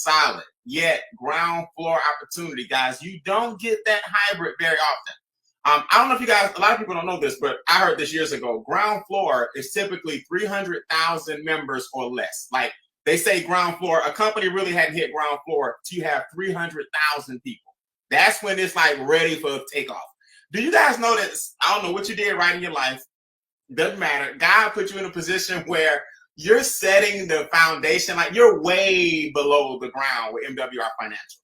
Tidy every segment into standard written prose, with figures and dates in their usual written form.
solid, yet ground floor opportunity, guys. You don't get that hybrid very often. I don't know if you guys, a lot of people don't know this, but I heard this years ago. Ground floor is typically 300,000 members or less. Like they say ground floor, a company really hadn't hit ground floor till you have 300,000 people. That's when it's like ready for takeoff. Do you guys know that? I don't know what you did right in your life. Doesn't matter. God put you in a position where you're setting the foundation, like you're way below the ground with MWR Financial.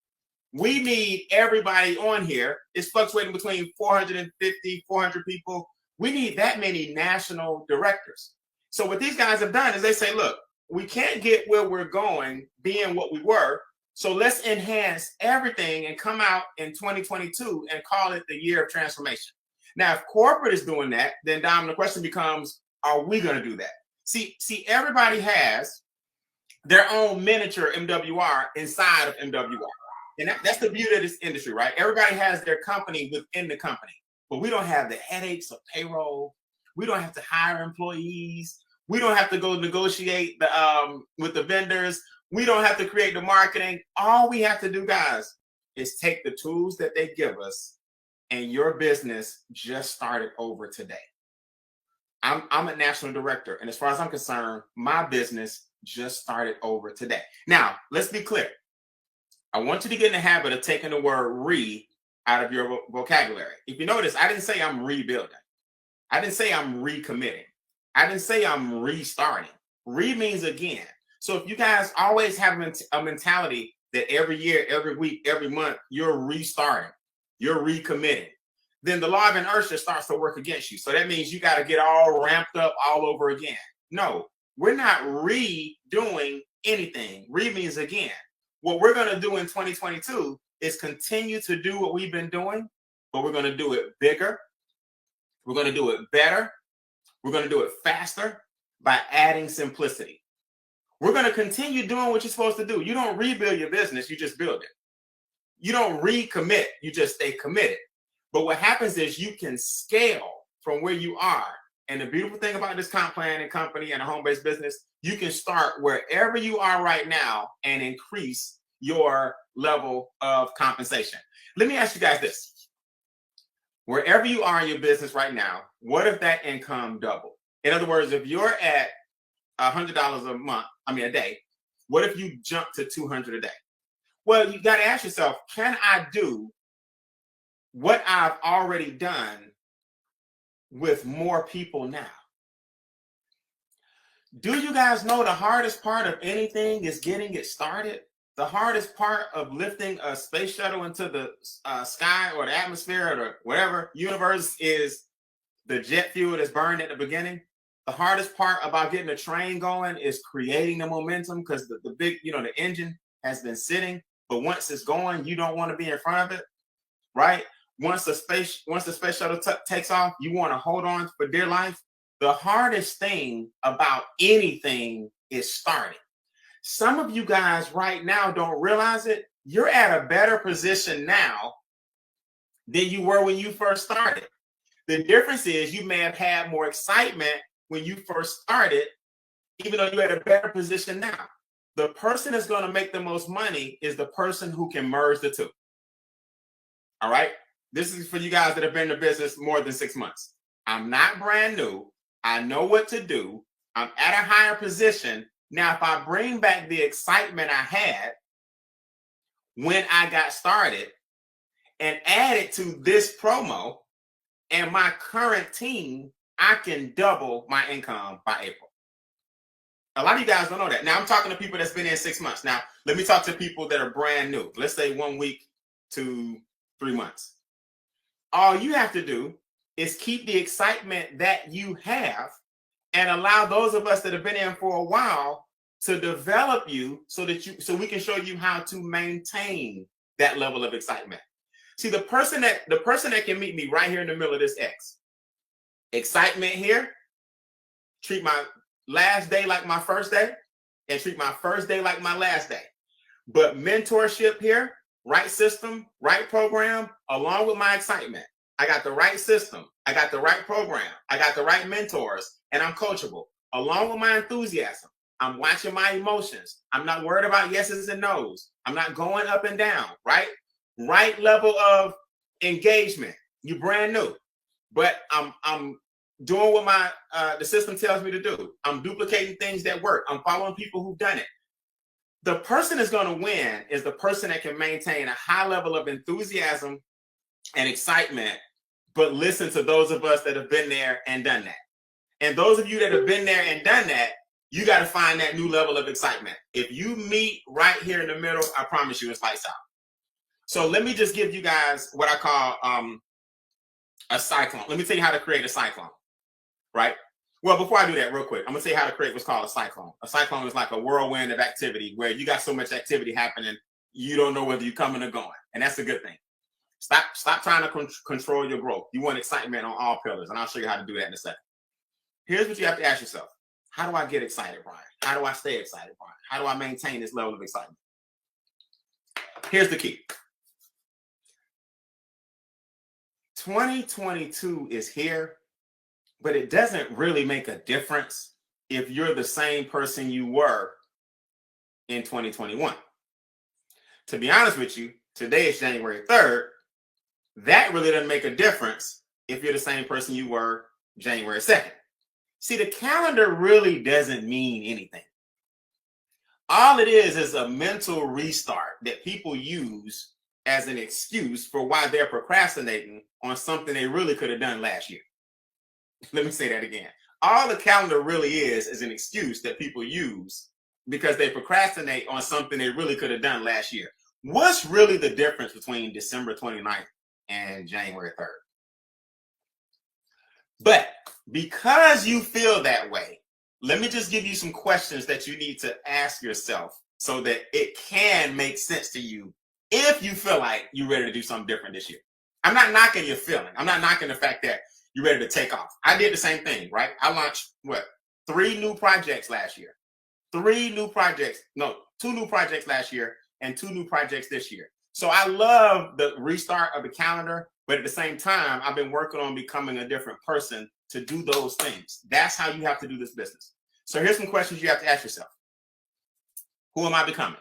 We need everybody on here. It's fluctuating between 450, 400 people. We need that many national directors. So what these guys have done is they say, look, we can't get where we're going being what we were. So let's enhance everything and come out in 2022 and call it the year of transformation. Now, if corporate is doing that, then Dom, the question becomes, are we going to do that? See, everybody has their own miniature MWR inside of MWR. And that's the beauty of this industry, right? Everybody has their company within the company, but we don't have the headaches of payroll. We don't have to hire employees. We don't have to go negotiate with the vendors. We don't have to create the marketing. All we have to do, guys, is take the tools that they give us, and your business just started over today. I'm a national director, and as far as I'm concerned, my business just started over today. Now, let's be clear. I want you to get in the habit of taking the word re out of your vocabulary. If you notice, I didn't say I'm rebuilding. I didn't say I'm recommitting. I didn't say I'm restarting. Re means again. So if you guys always have a mentality that every year, every week, every month, you're restarting, you're recommitting, then the law of inertia starts to work against you. So that means you got to get all ramped up all over again. No, we're not redoing anything. Re means again. What we're going to do in 2022 is continue to do what we've been doing, but we're going to do it bigger. We're going to do it better. We're going to do it faster by adding simplicity. We're going to continue doing what you're supposed to do. You don't rebuild your business, you just build it. You don't recommit, you just stay committed. But what happens is you can scale from where you are. And the beautiful thing about this comp plan and company and a home-based business, you can start wherever you are right now and increase your level of compensation. Let me ask you guys this. Wherever you are in your business right now, what if that income doubled? In other words, if you're at $100 a day, what if you jump to $200 a day? Well, you got to ask yourself, can I do what I've already done with more people now? Do you guys know the hardest part of anything is getting it started? The hardest part of lifting a space shuttle into the sky or the atmosphere or the whatever universe is the jet fuel that's burned at the beginning. The hardest part about getting a train going is creating the momentum, because the big, the engine has been sitting, but once it's going, you don't want to be in front of it, right? Once the space shuttle takes off, you want to hold on for dear life. The hardest thing about anything is starting. Some of you guys right now don't realize it. You're at a better position now than you were when you first started. The difference is you may have had more excitement when you first started, even though you're at a better position now. The person that's going to make the most money is the person who can merge the two. All right? This is for you guys that have been in the business more than 6 months. I'm not brand new. I know what to do. I'm at a higher position. Now, if I bring back the excitement I had when I got started and add it to this promo and my current team, I can double my income by April. A lot of you guys don't know that. Now, I'm talking to people that's been in 6 months. Now, let me talk to people that are brand new. Let's say 1 week to 3 months. All you have to do is keep the excitement that you have and allow those of us that have been in for a while to develop you so we can show you how to maintain that level of excitement. See, the person that can meet me right here in the middle of this X, excitement here, treat my last day like my first day, and treat my first day like my last day. But mentorship here, right system, right program, along with my excitement. I got the right system. I got the right program. I got the right mentors, and I'm coachable. Along with my enthusiasm, I'm watching my emotions. I'm not worried about yeses and nos. I'm not going up and down, right? Right level of engagement. You're brand new, but I'm doing what my the system tells me to do. I'm duplicating things that work. I'm following people who've done it. The person that's going to win is the person that can maintain a high level of enthusiasm and excitement, but listen to those of us that have been there and done that. And those of you that have been there and done that, you got to find that new level of excitement. If you meet right here in the middle, I promise you it's lights out. So let me just give you guys what I call a cyclone. Let me tell you how to create a cyclone, right? Well, before I do that, real quick, I'm gonna tell you how to create what's called a cyclone. A cyclone is like a whirlwind of activity where you got so much activity happening, you don't know whether you're coming or going, and that's a good thing. Stop trying to control your growth. You want excitement on all pillars, and I'll show you how to do that in a second. Here's what you have to ask yourself: how do I get excited, Brian? How do I stay excited, Brian? How do I maintain this level of excitement? Here's the key. 2022 is here, but it doesn't really make a difference if you're the same person you were in 2021. To be honest with you, today is January 3rd. That really doesn't make a difference if you're the same person you were January 2nd. See, the calendar really doesn't mean anything. All it is a mental restart that people use as an excuse for why they're procrastinating on something they really could have done last year. Let me say that again. All the calendar really is an excuse that people use because they procrastinate on something they really could have done last year. What's really the difference between December 29th and January 3rd? But because you feel that way, let me just give you some questions that you need to ask yourself so that it can make sense to you if you feel like you're ready to do something different this year. I'm not knocking your feeling. I'm not knocking the fact that you're ready to take off. I did the same thing, right? I launched, 3 new projects last year. 2 new projects last year and 2 new projects this year. So I love the restart of the calendar, but at the same time, I've been working on becoming a different person to do those things. That's how you have to do this business. So here's some questions you have to ask yourself. Who am I becoming?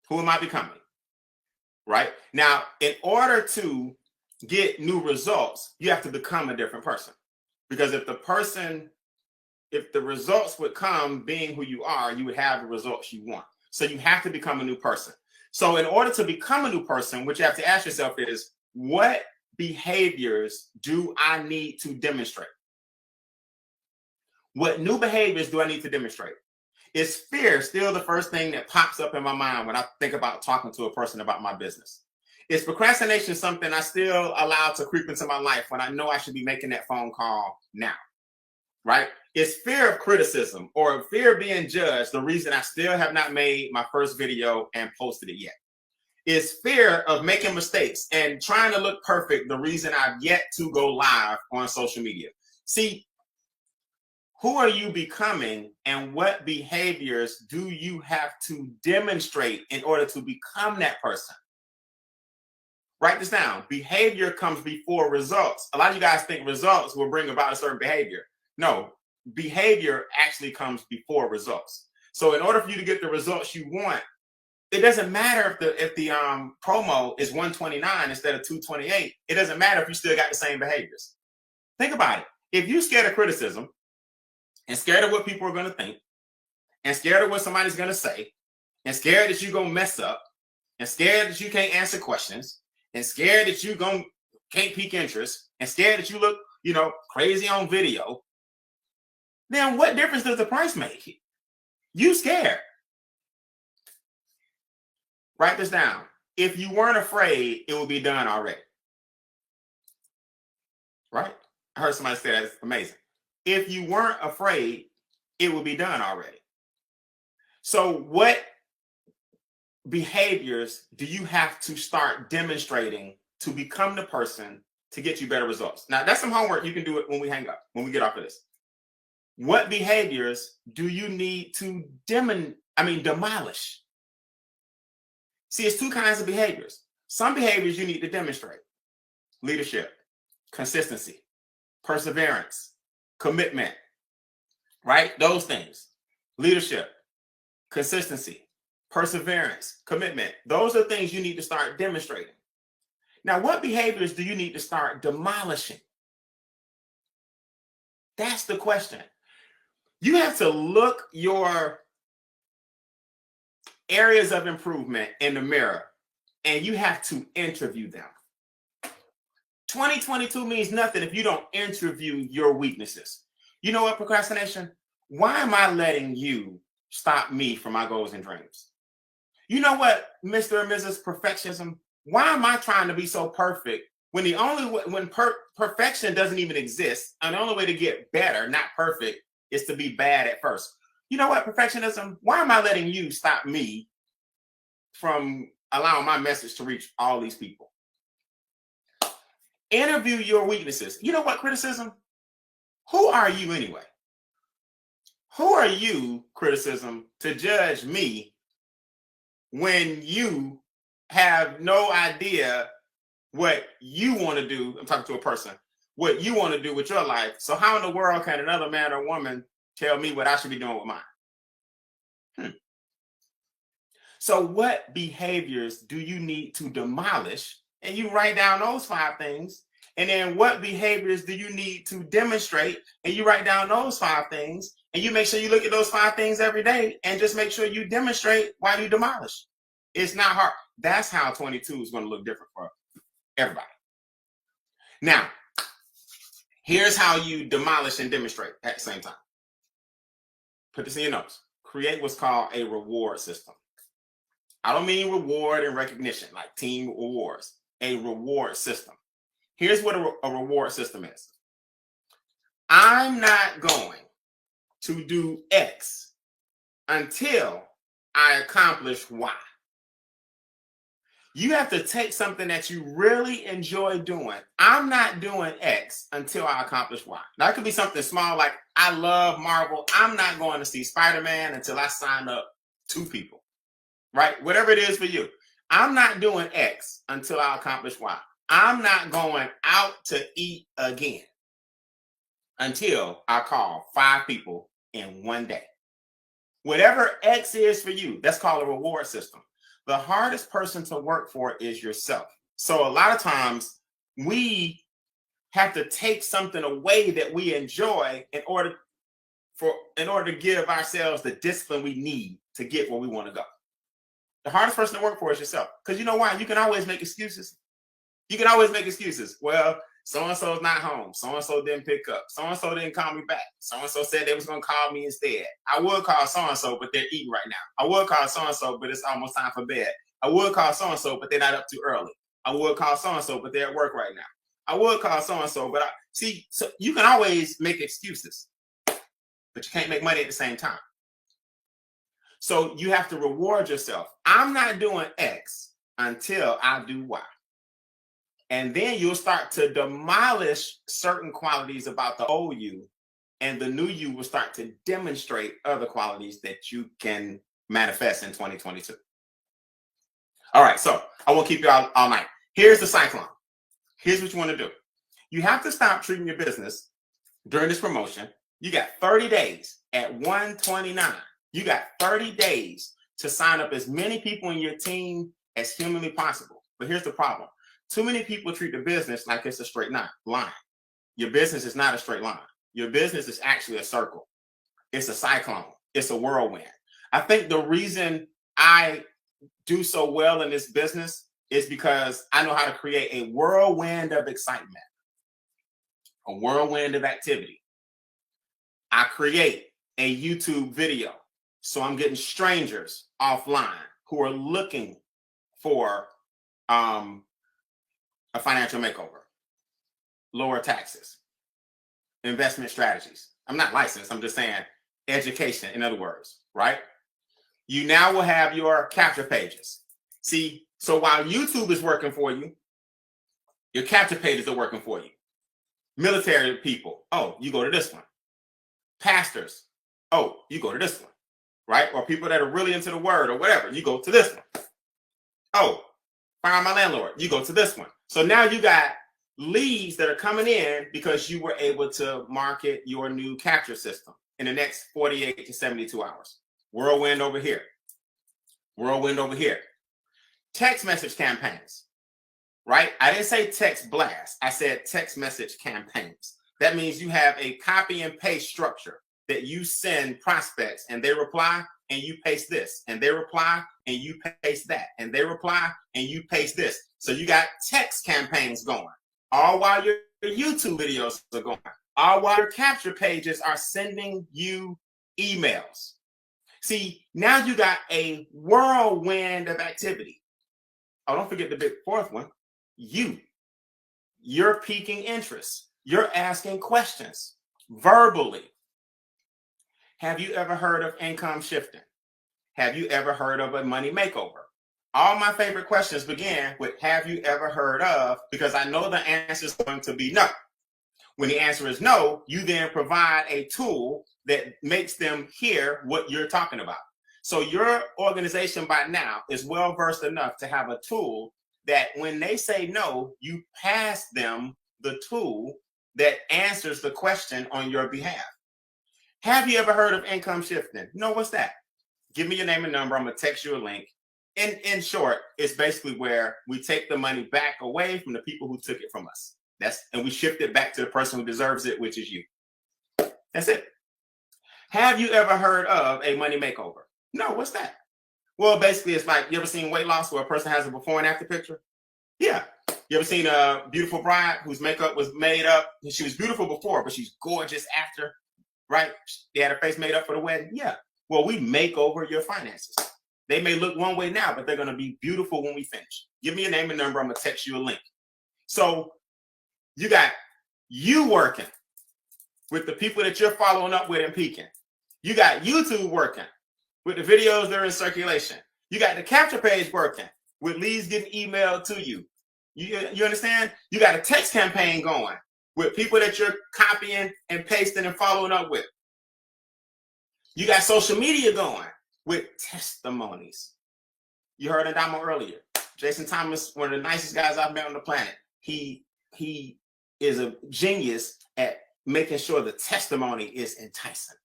Who am I becoming? Right? Now, in order to get new results, you have to become a different person. Because if the results would come being who you are, you would have the results you want. So you have to become a new person. So in order to become a new person, what you have to ask yourself is, what behaviors do I need to demonstrate? What new behaviors do I need to demonstrate? Is fear still the first thing that pops up in my mind when I think about talking to a person about my business? Is procrastination something I still allow to creep into my life when I know I should be making that phone call now? Right? Is fear of criticism or fear of being judged the reason I still have not made my first video and posted it yet? Is fear of making mistakes and trying to look perfect the reason I've yet to go live on social media? See, who are you becoming and what behaviors do you have to demonstrate in order to become that person? Write this down. Behavior comes before results. A lot of you guys think results will bring about a certain behavior. No, behavior actually comes before results. So in order for you to get the results you want, it doesn't matter if the promo is 129 instead of 228. It doesn't matter if you still got the same behaviors. Think about it. If you're scared of criticism and scared of what people are going to think and scared of what somebody's going to say and scared that you're going to mess up and scared that you can't answer questions and scared that you can't pique interest and scared that you look, crazy on video, then what difference does the price make? You scared. Write this down. If you weren't afraid, it would be done already. Right? I heard somebody say that. It's amazing. If you weren't afraid, it would be done already. So what behaviors do you have to start demonstrating to become the person to get you better results? Now, that's some homework. You can do it when we hang up, when we get off of this. What behaviors do you need to demolish? See, it's 2 kinds of behaviors. Some behaviors you need to demonstrate: leadership, consistency, perseverance, commitment, right? Those things, leadership, consistency, perseverance, commitment. Those are things you need to start demonstrating. Now, what behaviors do you need to start demolishing? That's the question. You have to look your areas of improvement in the mirror and you have to interview them. 2022 means nothing if you don't interview your weaknesses. You know what, procrastination? Why am I letting you stop me from my goals and dreams? You know what, Mr. and Mrs. Perfectionism? Why am I trying to be so perfect when perfection doesn't even exist, and the only way to get better, not perfect, is to be bad at first? You know what, perfectionism? Why am I letting you stop me from allowing my message to reach all these people? Interview your weaknesses. You know what, criticism? Who are you anyway? Who are you, criticism, to judge me when you have no idea what you want to do? I'm talking to a person. What you want to do with your life. So how in the world can another man or woman tell me what I should be doing with mine? So what behaviors do you need to demolish? And you write down those 5 things. And then what behaviors do you need to demonstrate? And you write down those 5 things. And you make sure you look at those 5 things every day and just make sure you demonstrate while you demolish. It's not hard. That's how 22 is going to look different for everybody. Now, here's how you demolish and demonstrate at the same time. Put this in your notes. Create what's called a reward system. I don't mean reward and recognition like team awards. A reward system. Here's what a reward system is. I'm not going to do X until I accomplish Y. You have to take something that you really enjoy doing. I'm not doing X until I accomplish Y. That could be something small like I love Marvel. I'm not going to see Spider-Man until I sign up 2 people, right? Whatever it is for you. I'm not doing X until I accomplish Y. I'm not going out to eat again until I call 5 people in one day. Whatever X is for you, that's called a reward system. The hardest person to work for is yourself. So a lot of times we have to take something away that we enjoy in order to give ourselves the discipline we need to get where we want to go. The hardest person to work for is yourself. Because you know why? You can always make excuses. You can always make excuses. Well, so-and-so's not home. So-and-so didn't pick up. So-and-so didn't call me back. So-and-so said they was going to call me instead. I would call so-and-so, but they're eating right now. I would call so-and-so, but it's almost time for bed. I would call so-and-so, but they're not up too early. I would call so-and-so, but they're at work right now. I would call so-and-so, but so you can always make excuses, but you can't make money at the same time. So you have to reward yourself. I'm not doing X until I do Y. And then you'll start to demolish certain qualities about the old you, and the new you will start to demonstrate other qualities that you can manifest in 2022. All right, so I won't keep you all night. Here's the cyclone. Here's what you want to do. You have to stop treating your business during this promotion. You got 30 days at $129. You got 30 days to sign up as many people in your team as humanly possible. But here's the problem. Too many people treat the business like it's a straight line. Your business is not a straight line. Your business is actually a circle. It's a cyclone. It's a whirlwind. I think the reason I do so well in this business is because I know how to create a whirlwind of excitement, a whirlwind of activity. I create a YouTube video. So I'm getting strangers offline who are looking for a financial makeover, lower taxes, investment strategies. I'm not licensed. I'm just saying education, in other words, right? You now will have your capture pages. See, so while YouTube is working for you, your capture pages are working for you. Military people, oh, you go to this one. Pastors, oh, you go to this one, right? Or people that are really into the word or whatever, you go to this one. Oh, Find My Landlord, you go to this one. So now you got leads that are coming in because you were able to market your new capture system. in the next 48 to 72 hours. Whirlwind over here. Whirlwind over here. Text message campaigns, right? I didn't say text blast. I said text message campaigns. That means you have a copy and paste structure that you send prospects and they reply and you paste this, and they reply and you paste that, and they reply and you paste this. So you got text campaigns going, all while your YouTube videos are going, all while your capture pages are sending you emails. See, now you got a whirlwind of activity. Oh, don't forget the big fourth one. You're piquing interest. You're asking questions verbally. Have you ever heard of income shifting? Have you ever heard of a money makeover? All my favorite questions begin with, have you ever heard of? Because I know the answer is going to be no. When the answer is no, you then provide a tool that makes them hear what you're talking about. So your organization by now is well versed enough to have a tool that when they say no, you pass them the tool that answers the question on your behalf. Have you ever heard of income shifting? No, what's that? Give me your name and number. I'm going to text you a link. In short, it's basically where we take the money back away from the people who took it from us. And we shift it back to the person who deserves it, which is you. That's it. Have you ever heard of a money makeover? No, what's that? Well, basically, it's like, you ever seen weight loss where a person has a before and after picture? Yeah. You ever seen a beautiful bride whose makeup was made up? She was beautiful before, but she's gorgeous after, right? They had her face made up for the wedding. Yeah. Well, we make over your finances. They may look one way now, but they're going to be beautiful when we finish. Give me your name and number. I'm going to text you a link. So you got you working with the people that you're following up with and peaking. You got YouTube working with the videos that are in circulation. You got the capture page working with leads getting emailed to you. You understand? You got a text campaign going with people that you're copying and pasting and following up with. You got social media going with testimonies. You heard Adamo earlier. Jason Thomas, one of the nicest guys I've met on the planet. He is a genius at making sure the testimony is enticing,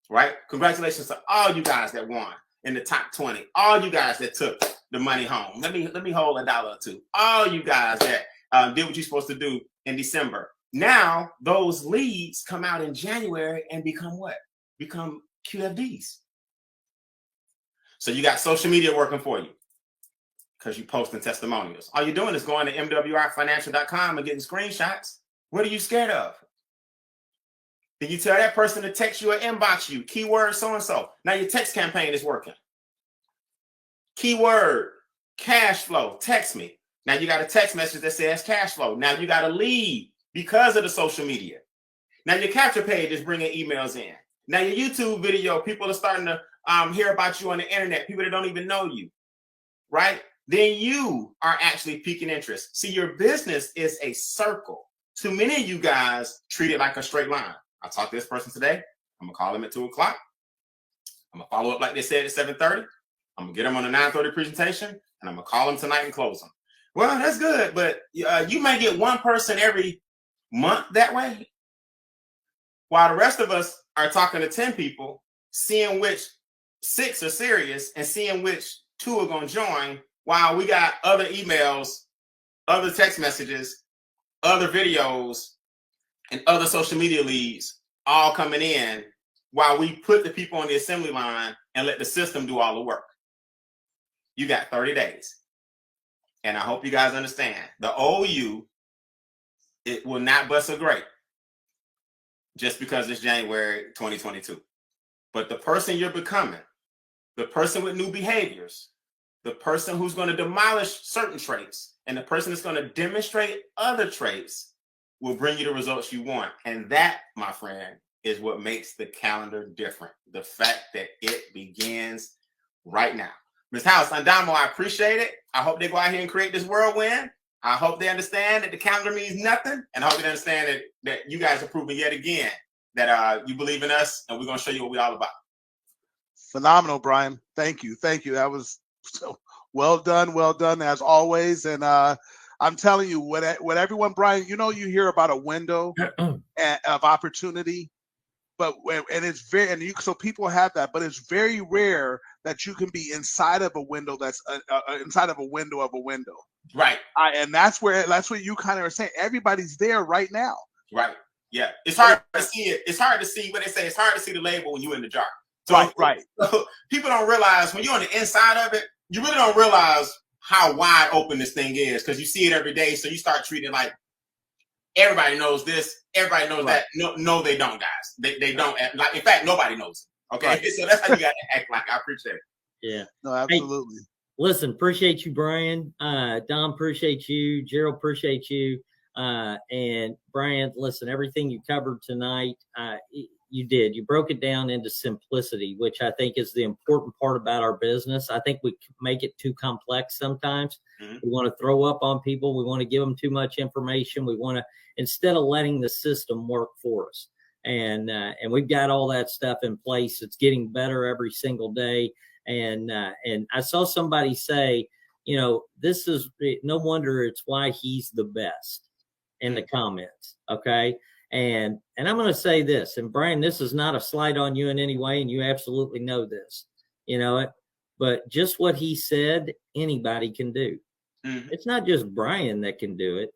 right? Congratulations to all you guys that won in the top 20. All you guys that took the money home. Let me hold $1 or $2. All you guys that did what you're supposed to do in December. Now those leads come out in January and become what? Become QFDs. So you got social media working for you because you're posting testimonials. All you're doing is going to mwifinancial.com and getting screenshots. What are you scared of? Then you tell that person to text you or inbox you, keyword so-and-so. Now your text campaign is working. Keyword, cash flow, text me. Now you got a text message that says cash flow. Now you got a lead because of the social media. Now your capture page is bringing emails in. Now your YouTube video, people are starting to hear about you on the internet, people that don't even know you, right? Then you are actually piquing interest. See, your business is a circle. Too many of you guys treat it like a straight line. I talked to this person today. I'm going to call him at 2 o'clock. I'm going to follow up like they said at 7:30. I'm going to get them on a 9:30 presentation, and I'm going to call them tonight and close them. Well, that's good, but you might get one person every month that way, while the rest of us are talking to 10 people, seeing which 6 are serious and seeing which 2 are going to join, while we got other emails, other text messages, other videos, and other social media leads all coming in while we put the people on the assembly line and let the system do all the work. You got 30 days. And I hope you guys understand, the old you, it will not bust a grape just because it's January 2022. But the person you're becoming, the person with new behaviors, the person who's going to demolish certain traits, and the person that's going to demonstrate other traits will bring you the results you want. And that, my friend, is what makes the calendar different. The fact that it begins right now. Ms. House, Adamo, I appreciate it. I hope they go out here and create this whirlwind. I hope they understand that the calendar means nothing. And I hope they understand that you guys are proving yet again that you believe in us, and we're going to show you what we're all about. Phenomenal, Brian. Thank you. Thank you. That was so well done as always. And I'm telling you, what everyone, Brian, you hear about a window of opportunity. But and it's very so people have that, but it's very rare that you can be inside of a window that's inside of a window of a window. Right. And that's what you kind of are saying. Everybody's there right now. Right. Yeah. It's hard to see it. It's hard to see what they say. It's hard to see the label when you're in the jar. So, right. So people don't realize when you're on the inside of it, you really don't realize how wide open this thing is because you see it every day. So you start treating like everybody knows this, everybody knows that. No, they don't, guys. They don't. Like, in fact, nobody knows it. Okay. Right. So that's how you got to act like. I appreciate it. Yeah. No, absolutely. Hey, listen, appreciate you, Brian. Dom, appreciate you. Gerald, appreciate you. And Brian, listen, everything you covered tonight, you did. You broke it down into simplicity, which I think is the important part about our business. I think we make it too complex sometimes. Mm-hmm. We want to throw up on people. We want to give them too much information. We want to, instead of letting the system work for us. And we've got all that stuff in place. It's getting better every single day. And I saw somebody say, this is no wonder it's why he's the best in the comments. Okay. And I'm going to say this, and Brian, this is not a slight on you in any way. And you absolutely know this, but just what he said, anybody can do. Mm-hmm. It's not just Brian that can do it.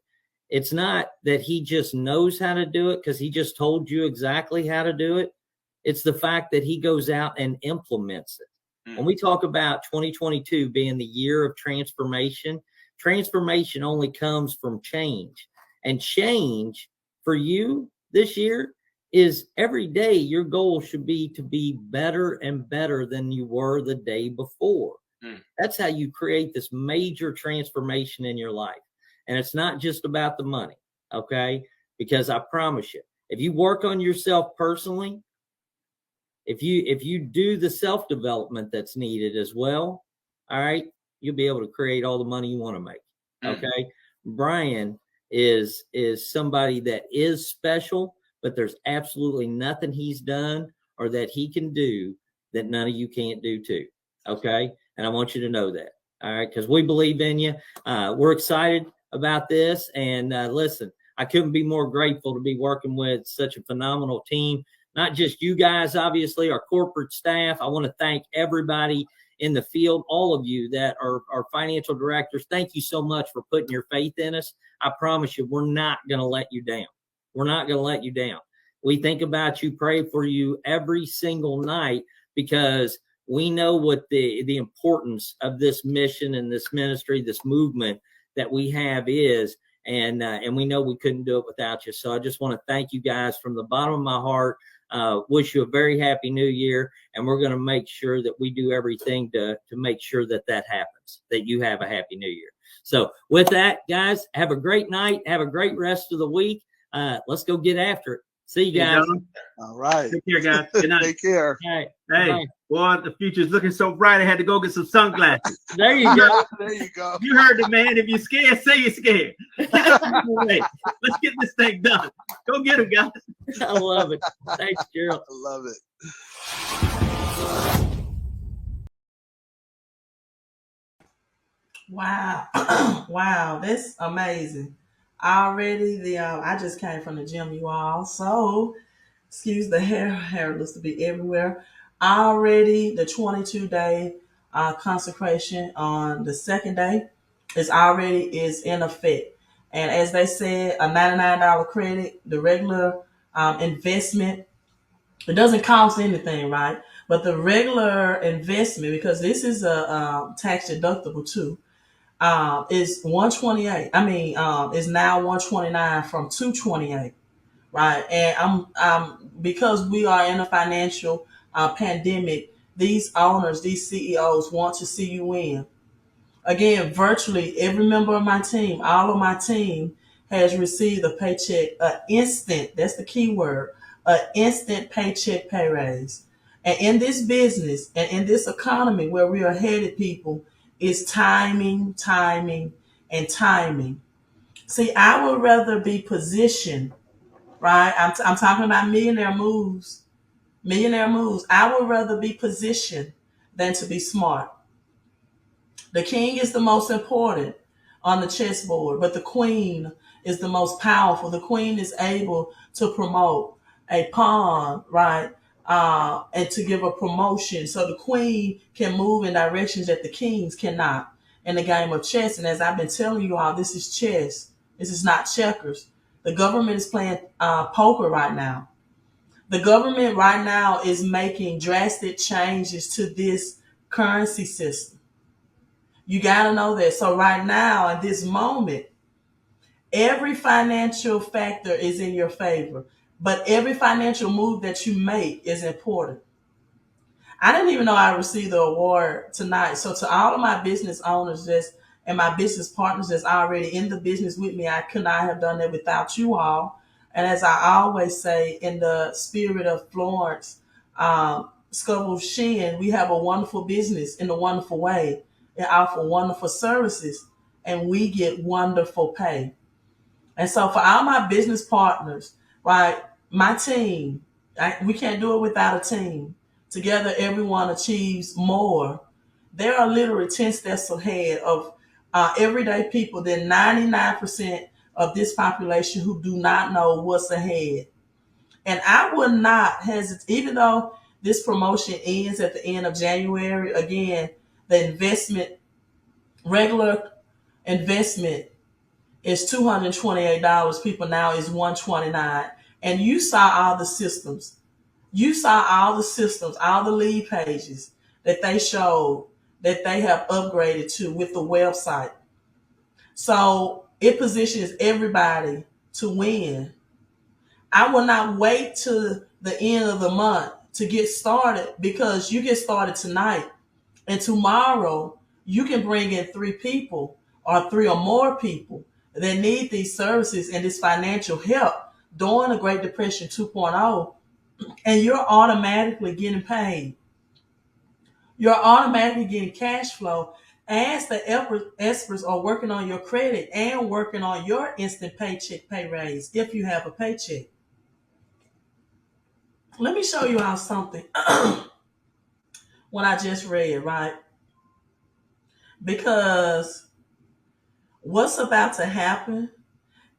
It's not that he just knows how to do it because he just told you exactly how to do it. It's the fact that he goes out and implements it. Mm-hmm. When we talk about 2022 being the year of transformation only comes from change. And change for you this year is every day your goal should be to be better and better than you were the day before. Mm. That's how you create this major transformation in your life. And it's not just about the money, okay? Because I promise you, if you work on yourself personally, if you do the self-development that's needed as well, all right, you'll be able to create all the money you want to make, okay? Brian is somebody that is special, but there's absolutely nothing he's done or that he can do that none of you can't do too, okay? And I want you to know that, all right? Because we believe in you. We're excited about this. And listen, I couldn't be more grateful to be working with such a phenomenal team. Not just you guys, obviously, our corporate staff. I want to thank everybody in the field, all of you that are financial directors. Thank you so much for putting your faith in us. I promise you, we're not going to let you down. We're not going to let you down. We think about you, pray for you every single night because we know what the importance of this mission and this ministry, this movement that we have is. And we know we couldn't do it without you. So I just want to thank you guys from the bottom of my heart. Wish you a very happy new year. And we're going to make sure that we do everything to make sure that happens, that you have a happy new year. So with that, guys, have a great night. Have a great rest of the week. Let's go get after it. See you guys. All right. Take care, guys. Good night. Take care. Right. Hey, Bye. boy, the future's looking so bright. I had to go get some sunglasses. There you go. There you go. You heard the man. If you're scared, say you're scared. Let's get this thing done. Go get him, guys. I love it. Thanks, Gerald. I love it. Wow. Wow, that's amazing. Already I just came from the gym, you all. So excuse the hair looks to be everywhere. Already the 22-day consecration on the second day is in effect. And as they said, a $99 credit, the regular investment, it doesn't cost anything, right? But the regular investment, because this is a tax deductible too, is $128. Is now $129 from $228, right? And I'm because we are in a financial pandemic. These owners, these CEOs want to see you win. Again, virtually every member of my team, all of my team has received a paycheck, instant. That's the key word, an instant paycheck pay raise. And in this business and in this economy where we are headed, people, is timing, timing, and timing. See, I would rather be positioned, right? I'm talking about millionaire moves. Millionaire moves. I would rather be positioned than to be smart. The king is the most important on the chessboard, but the queen is the most powerful. The queen is able to promote. a pawn, right? And to give a promotion so the queen can move in directions that the kings cannot in the game of chess. And as I've been telling you all, this is chess. This is not checkers. The government is playing poker right now. The government right now is making drastic changes to this currency system. You got to know that. So right now, at this moment, every financial factor is in your favor, but every financial move that you make is important. I didn't even know I received the award tonight. So to all of my business owners and my business partners that's already in the business with me, I could not have done that without you all. And as I always say, in the spirit of Florence Scovel Shin, we have a wonderful business in a wonderful way. It offers wonderful services, and we get wonderful pay. And so for all my business partners, right, my team, we can't do it without a team. Together, everyone achieves more. There are literally 10 steps ahead of everyday people than 99% of this population who do not know what's ahead. And I would not hesitate, even though this promotion ends at the end of January, again, the regular investment is $228. People now is $129. And you saw all the systems. You saw all the systems, all the lead pages that they showed that they have upgraded to with the website. So it positions everybody to win. I will not wait to the end of the month to get started, because you get started tonight and tomorrow you can bring in 3 people or 3 or more people that need these services and this financial help during the Great Depression 2.0, and you're automatically getting paid. You're automatically getting cash flow as the experts are working on your credit and working on your instant paycheck pay raise if you have a paycheck. Let me show you all something what I just read, right? Because what's about to happen,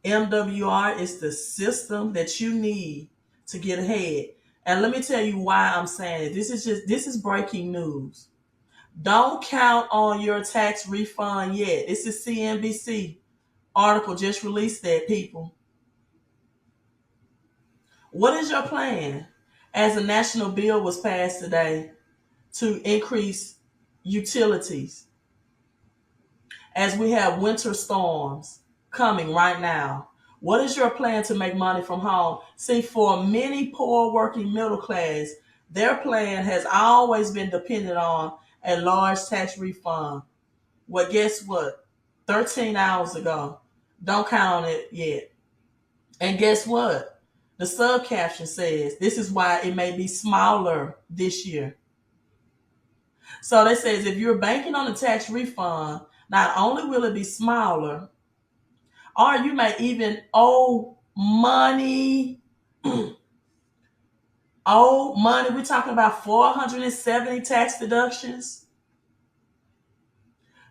MWR is the system that you need to get ahead. And let me tell you why I'm saying it. This is breaking news. Don't count on your tax refund yet. This is CNBC article just released that, people. What is your plan as a national bill was passed today to increase utilities as we have winter storms coming right now? What is your plan to make money from home? See, for many poor working middle class, their plan has always been dependent on a large tax refund. Well, guess what? 13 hours ago. Don't count on it yet. And guess what? The sub caption says this is why it may be smaller this year. So that says if you're banking on a tax refund, not only will it be smaller, or you may even owe money. Owe money. We're talking about 470 tax deductions.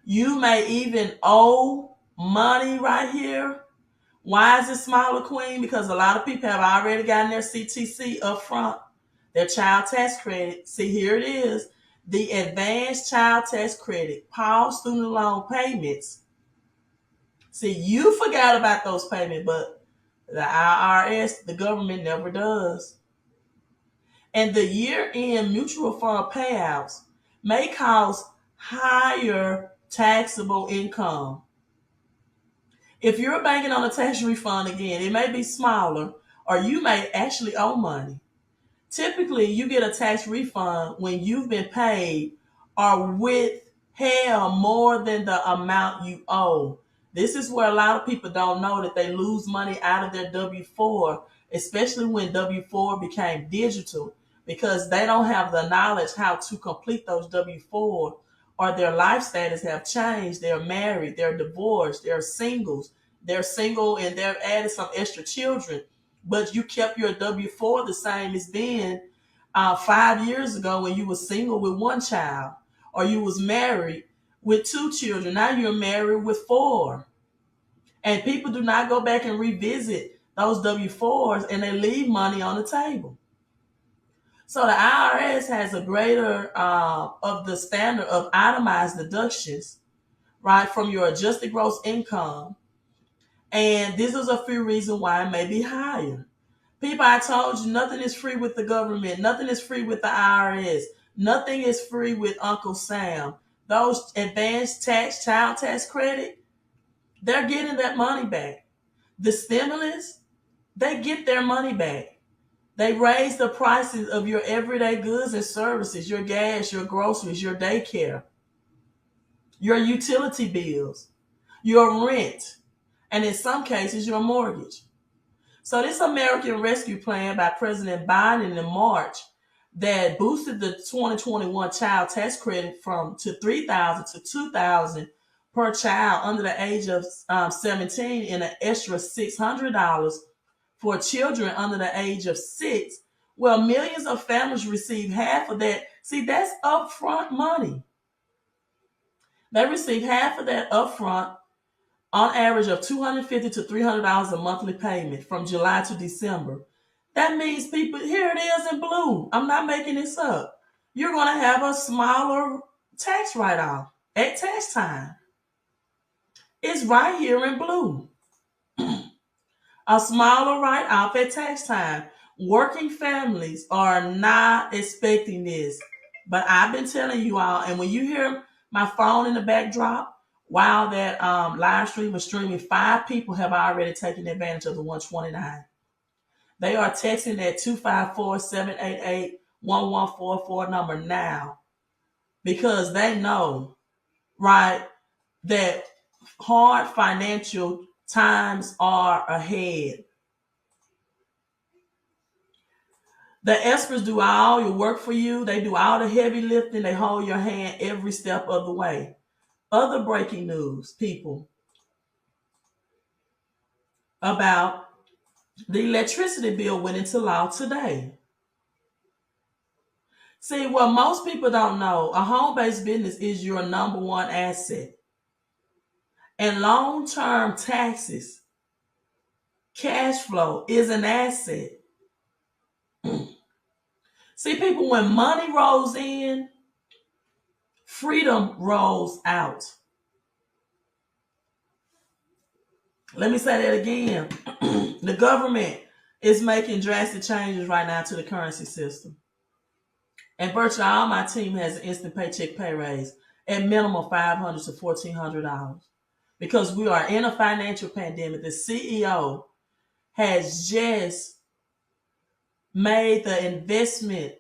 You may even owe money right here. Why is it smaller, Queen? Because a lot of people have already gotten their CTC up front, their child tax credit. See, here it is. The advanced child tax credit, pause student loan payments. See, you forgot about those payments, but the IRS, the government, never does. And the year-end mutual fund payouts may cause higher taxable income. If you're banking on a tax refund, again, it may be smaller, or you may actually owe money. Typically, you get a tax refund when you've been paid or withheld more than the amount you owe. This is where a lot of people don't know that they lose money out of their W-4, especially when W-4 became digital, because they don't have the knowledge how to complete those W-4, or their life status have changed. They're married, they're divorced, they're singles. They're single and they've added some extra children, but you kept your W-4 the same as then 5 years ago when you were single with 1 child, or you was married with 2 children. Now you're married with 4. And people do not go back and revisit those W-4s, and they leave money on the table. So the IRS has a greater of the standard of itemized deductions, right, from your adjusted gross income. And this is a few reasons why it may be higher. People, I told you, nothing is free with the government. Nothing is free with the IRS. Nothing is free with Uncle Sam. Those advanced tax, child tax credit, they're getting that money back. The stimulus, they get their money back. They raise the prices of your everyday goods and services, your gas, your groceries, your daycare, your utility bills, your rent, and in some cases, your mortgage. So this American Rescue Plan by President Biden in March that boosted the 2021 child tax credit from to $3,000 to $2,000 per child under the age of 17 and an extra $600 for children under the age of 6. Well, millions of families receive half of that. See, that's upfront money. They receive half of that upfront, on average of $250 to $300 a monthly payment from July to December. That means people, here it is in blue. I'm not making this up. You're going to have a smaller tax write-off at tax time. It's right here in blue. A smaller write-off at tax time. Working families are not expecting this. But I've been telling you all, and when you hear my phone in the backdrop, while that live stream was streaming, 5 people have already taken advantage of the 129. They are texting that 254-788-1144 number now because they know, right, that hard financial times are ahead. The experts do all your work for you. They do all the heavy lifting. They hold your hand every step of the way. Other breaking news, people, about the electricity bill went into law today. See, what most people don't know, a home-based business is your number one asset. And long-term taxes, cash flow is an asset. See, people, when money rolls in, freedom rolls out. Let me say that again. The government is making drastic changes right now to the currency system. And virtually all my team has an instant paycheck pay raise at minimum $500 to $1,400. Because we are in a financial pandemic. The CEO has just made the investment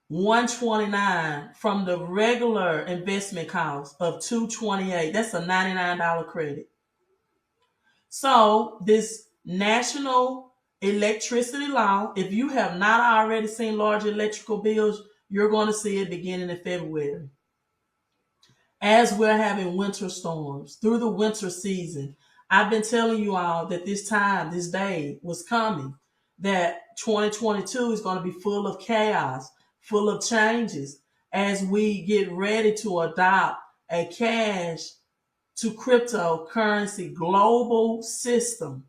129 from the regular investment cost of 228. That's a $99 credit. So this national electricity law, if you have not already seen large electrical bills, you're going to see it beginning in February. As we're having winter storms through the winter season, I've been telling you all that this time, this day was coming, that 2022 is going to be full of chaos, full of changes as we get ready to adopt a cash to cryptocurrency global system.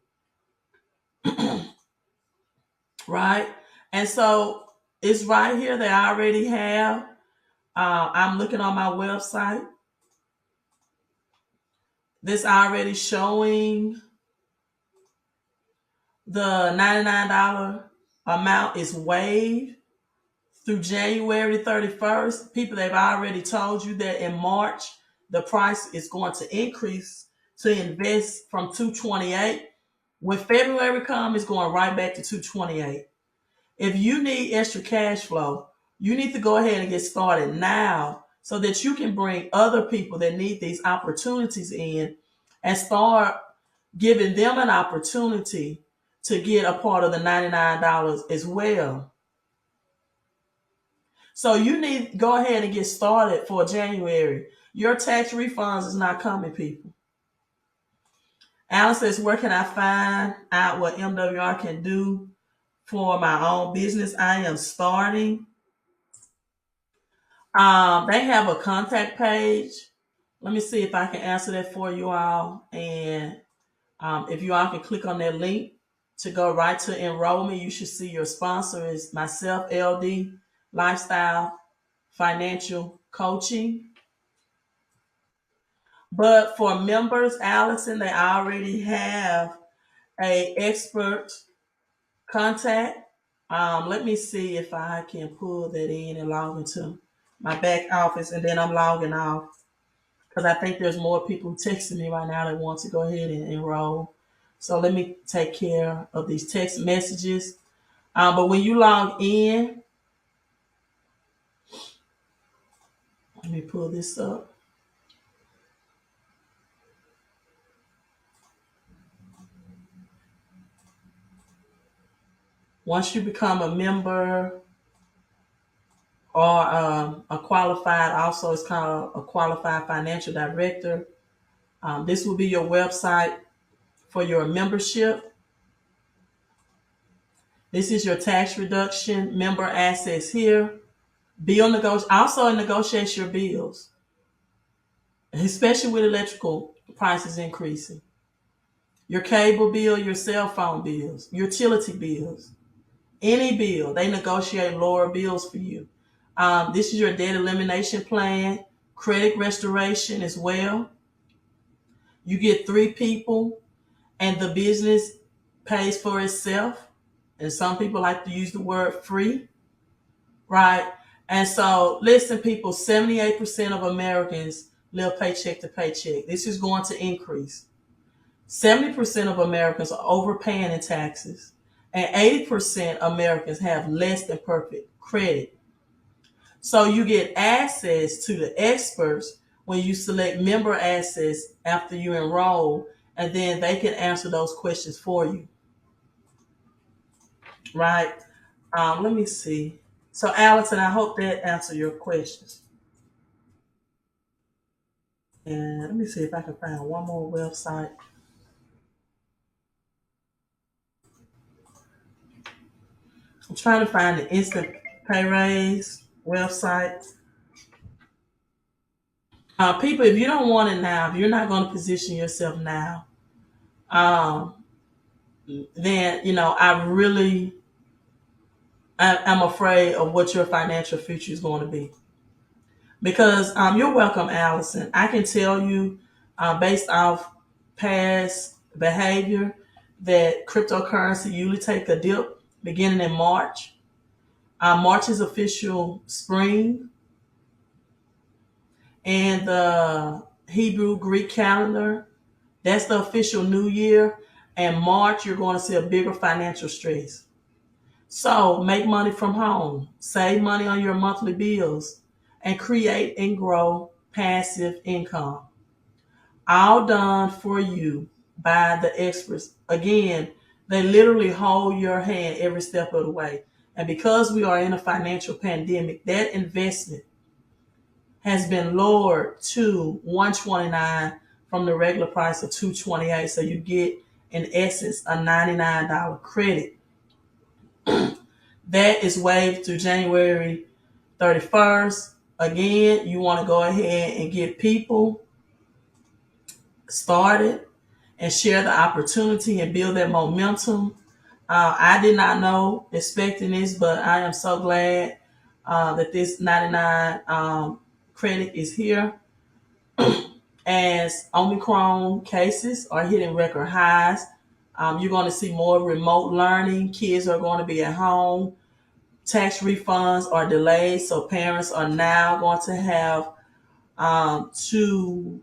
Right? And so it's right here. They already have. I'm looking on my website. This already showing the $99 amount is waived through January 31st. People, they've already told you that in March, the price is going to increase to invest from 228. When February comes, it's going right back to 228. If you need extra cash flow, you need to go ahead and get started now so that you can bring other people that need these opportunities in and start giving them an opportunity to get a part of the $99 as well. So you need to go ahead and get started for January. Your tax refunds is not coming, people. Alan says, where can I find out what MWR can do for my own business? I am starting. They have a contact page. Let me see if I can answer that for you all. And If you all can click on that link to go right to enrollment, you should see your sponsor is myself, LD, Lifestyle Financial Coaching. But for members, Allison, they already have a expert contact. Let me see if I can pull that in and log into my back office, and then I'm logging off because I think there's more people texting me right now that want to go ahead and enroll. So let me take care of these text messages. But when you log in, let me pull this up. Once you become a member or a qualified, also it's called a qualified financial director, this will be your website for your membership. This is your tax reduction member access here. Also it negotiates your bills, especially with electrical prices increasing. Your cable bill, your cell phone bills, utility bills, any bill, they negotiate lower bills for you. This is your debt elimination plan, credit restoration as well. You get 3 people and the business pays for itself. And some people like to use the word free, right? And so, listen, people, 78% of Americans live paycheck to paycheck. This is going to increase. 70% of Americans are overpaying in taxes, and 80% Americans have less than perfect credit. So you get access to the experts when you select member access after you enroll, and then they can answer those questions for you, right? Let me see. So, Allison, I hope that answered your questions. And let me see if I can find one more website. I'm trying to find the instant pay raise website. People, if you don't want it now, if you're not going to position yourself now, then I'm afraid of what your financial future is going to be. Because you're welcome, Allison. I can tell you, based off past behavior, that cryptocurrency usually take a dip beginning in March. March is official spring, and the Hebrew Greek calendar, that's the official new year. And March, you're going to see a bigger financial stress. So make money from home, save money on your monthly bills, and create and grow passive income. All done for you by the experts. Again, they literally hold your hand every step of the way. And because we are in a financial pandemic, that investment has been lowered to $129 from the regular price of $228. So you get, in essence, a $99 credit. That is waived through January 31st. Again, you want to go ahead and get people started and share the opportunity and build that momentum. I did not know expecting this, but I am so glad that this 99 credit is here. As Omicron cases are hitting record highs, you're going to see more remote learning. Kids are going to be at home. Tax refunds are delayed, so parents are now going to have to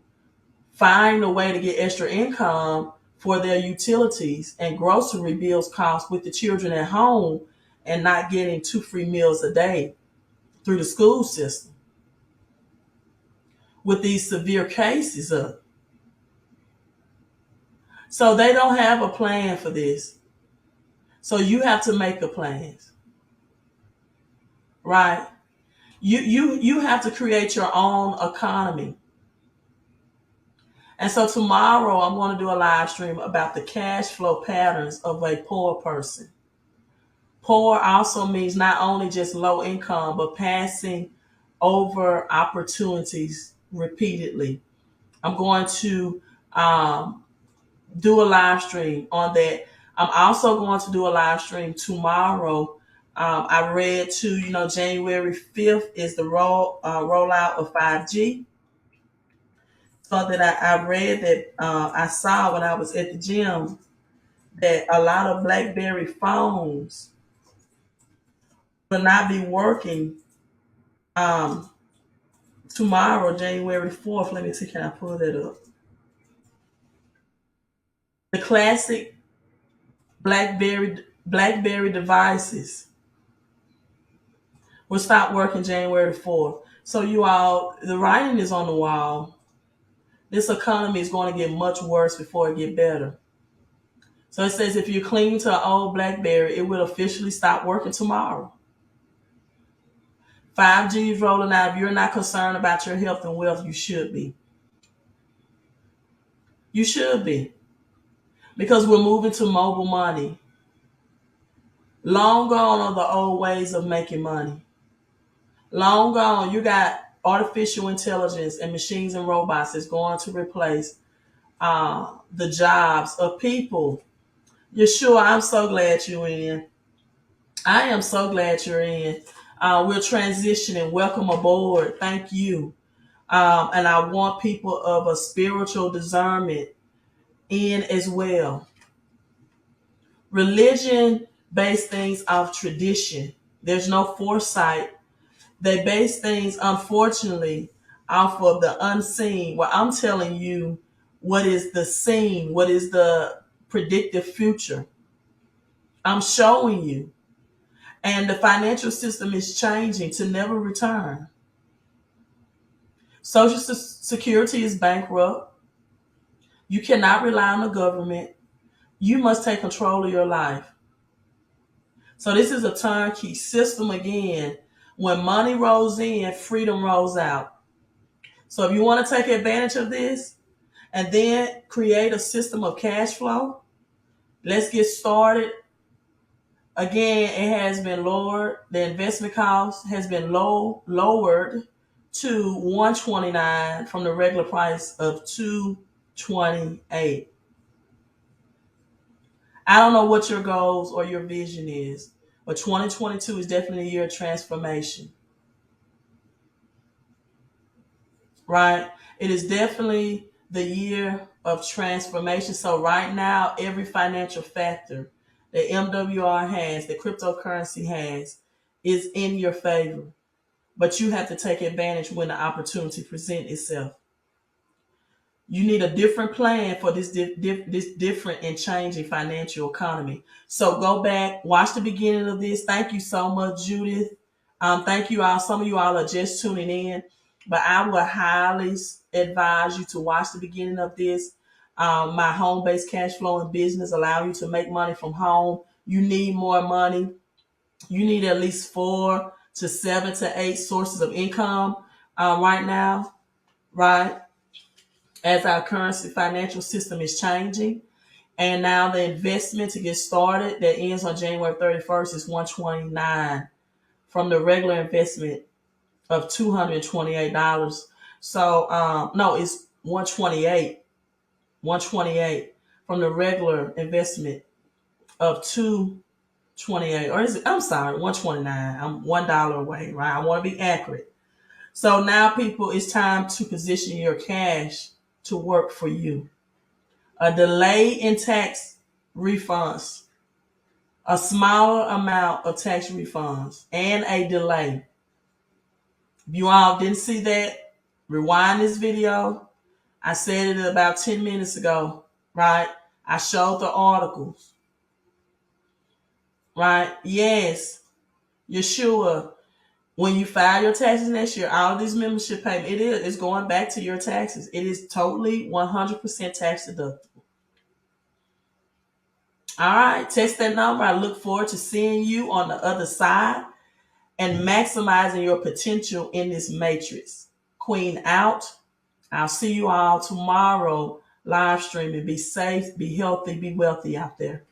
find a way to get extra income for their utilities and grocery bills costs with the children at home and not getting 2 free meals a day through the school system with these severe cases up. So they don't have a plan for this. So you have to make the plans, right? You have to create your own economy. And so tomorrow I'm going to do a live stream about the cash flow patterns of a poor person. Poor also means not only just low income, but passing over opportunities repeatedly. I'm going to do a live stream on that. I'm also going to do a live stream tomorrow. I read too, January 5th is the rollout of 5G. So that I read that I saw when I was at the gym that a lot of BlackBerry phones will not be working um, tomorrow, January 4th. Let me see, can I pull that up? The classic BlackBerry devices will stop working January 4th. So you all, the writing is on the wall. This economy is going to get much worse before it get better. So it says if you're clinging to an old BlackBerry, it will officially stop working tomorrow. 5G is rolling out. If you're not concerned about your health and wealth, you should be. You should be. Because we're moving to mobile money. Long gone are the old ways of making money. Long gone, you got artificial intelligence and machines and robots that's going to replace the jobs of people. Yeshua, I'm so glad you're in. I am so glad you're in. We're transitioning. Welcome aboard. Thank you. And I want people of a spiritual discernment in as well. Religion based things off tradition. There's no foresight. They base things, unfortunately, off of the unseen. Well, I'm telling you what is the seen, what is the predictive future. I'm showing you. And the financial system is changing to never return. Social Security is bankrupt. You cannot rely on the government. You must take control of your life. So this is a turnkey system again. When money rolls in, freedom rolls out. So if you want to take advantage of this and then create a system of cash flow, let's get started. Again, it has been lowered. The investment cost has been lowered to $129 from the regular price of $228. I don't know what your goals or your vision is, but 2022 is definitely a year of transformation. Right? It is definitely the year of transformation. So right now, every financial factor that MWR has, that cryptocurrency has, is in your favor. But you have to take advantage when the opportunity presents itself. You need a different plan for this different and changing financial economy. So go back, watch the beginning of this. Thank you so much, Judith. Thank you all. Some of you all are just tuning in, but I would highly advise you to watch the beginning of this. My home-based cash flow and business allow you to make money from home. You need more money. You need at least 4 to 7 to 8 sources of income right now, right? As our currency financial system is changing. And now the investment to get started that ends on January 31st is $129 from the regular investment of $228. So no, it's $128 from the regular investment of $228, or is it? I'm sorry, $129. I'm $1 away, right? I want to be accurate. So now, people, it's time to position your cash to work for you. A delay in tax refunds, a smaller amount of tax refunds, and a delay. If you all didn't see that, rewind this video. I said it about 10 minutes ago, right? I showed the articles, right? Yes, Yeshua, when you file your taxes next year, all of these membership payments, it's going back to your taxes. It is totally 100% tax deductible. All right, text that number. I look forward to seeing you on the other side and maximizing your potential in this matrix. Queen out. I'll see you all tomorrow live streaming. Be safe, be healthy, be wealthy out there.